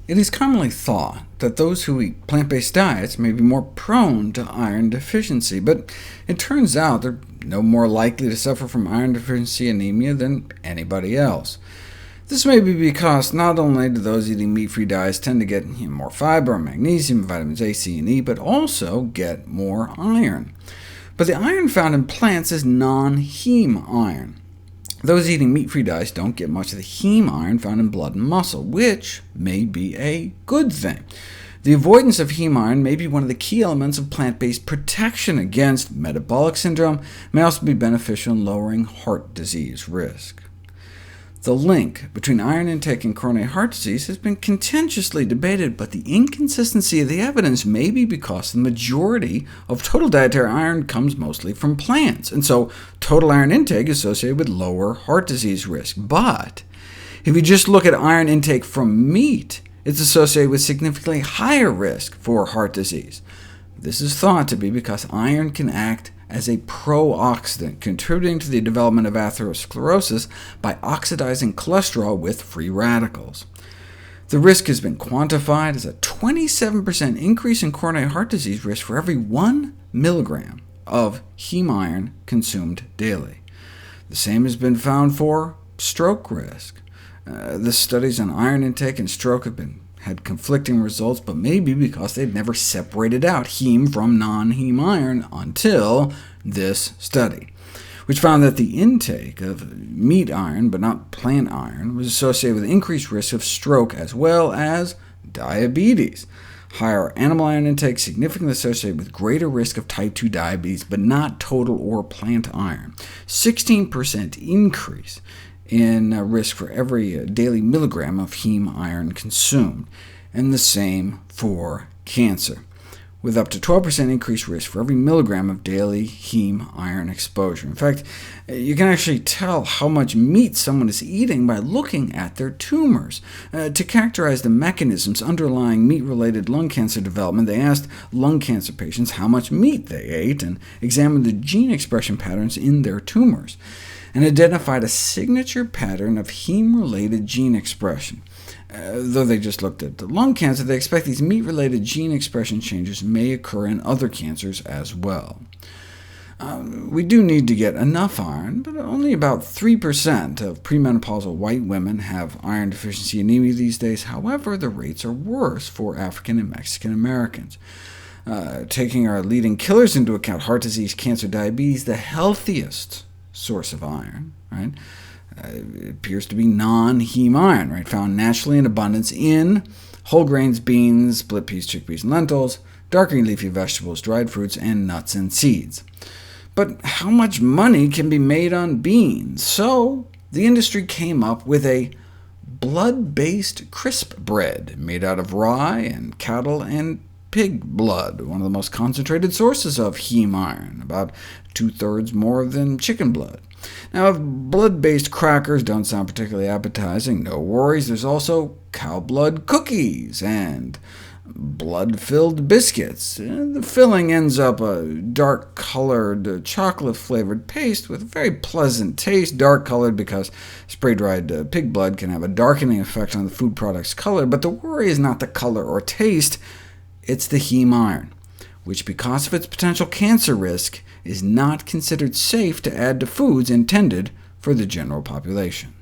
It is commonly thought that those who eat plant-based diets may be more prone to iron deficiency, but it turns out they're no more likely to suffer from iron deficiency anemia than anybody else. This may be because not only do those eating meat-free diets tend to get more fiber, magnesium, vitamins A, C, and E, but also get more iron. But the iron found in plants is non-heme iron. Those eating meat-free diets don't get much of the heme iron found in blood and muscle, which may be a good thing. The avoidance of heme iron may be one of the key elements of plant-based protection against metabolic syndrome, may also be beneficial in lowering heart disease risk. The link between iron intake and coronary heart disease has been contentiously debated, but the inconsistency of the evidence may be because the majority of total dietary iron comes mostly from plants, and so total iron intake is associated with lower heart disease risk. But if you just look at iron intake from meat, it's associated with significantly higher risk for heart disease. This is thought to be because iron can act as a pro-oxidant, contributing to the development of atherosclerosis by oxidizing cholesterol with free radicals. The risk has been quantified as a 27% increase in coronary heart disease risk for every 1 milligram of heme iron consumed daily. The same has been found for stroke risk. The studies on iron intake and stroke have had conflicting results, but maybe because they'd never separated out heme from non-heme iron until this study, which found that the intake of meat iron, but not plant iron, was associated with increased risk of stroke as well as diabetes. Higher animal iron intake significantly associated with greater risk of type 2 diabetes, but not total or plant iron. 16% increase in risk for every daily milligram of heme iron consumed, and the same for cancer, with up to 12% increased risk for every milligram of daily heme iron exposure. In fact, you can actually tell how much meat someone is eating by looking at their tumors. To characterize the mechanisms underlying meat-related lung cancer development, they asked lung cancer patients how much meat they ate, and examined the gene expression patterns in their tumors, and identified a signature pattern of heme-related gene expression. Though they just looked at the lung cancer, they expect these meat-related gene expression changes may occur in other cancers as well. We do need to get enough iron, but only about 3% of premenopausal white women have iron deficiency anemia these days. However, the rates are worse for African and Mexican Americans. Taking our leading killers into account, heart disease, cancer, diabetes, the healthiest source of iron, it appears to be non-heme iron, found naturally in abundance in whole grains, beans, split peas, chickpeas, and lentils, dark green leafy vegetables, dried fruits, and nuts and seeds. But how much money can be made on beans? So the industry came up with a blood-based crisp bread made out of rye and cattle and pig blood, one of the most concentrated sources of heme iron, about 2/3 more than chicken blood. Now, if blood-based crackers don't sound particularly appetizing, no worries. There's also cow blood cookies and blood-filled biscuits. The filling ends up a dark-colored, chocolate-flavored paste with a very pleasant taste, dark-colored because spray-dried pig blood can have a darkening effect on the food product's color. But the worry is not the color or taste, it's the heme iron, which, because of its potential cancer risk, is not considered safe to add to foods intended for the general population.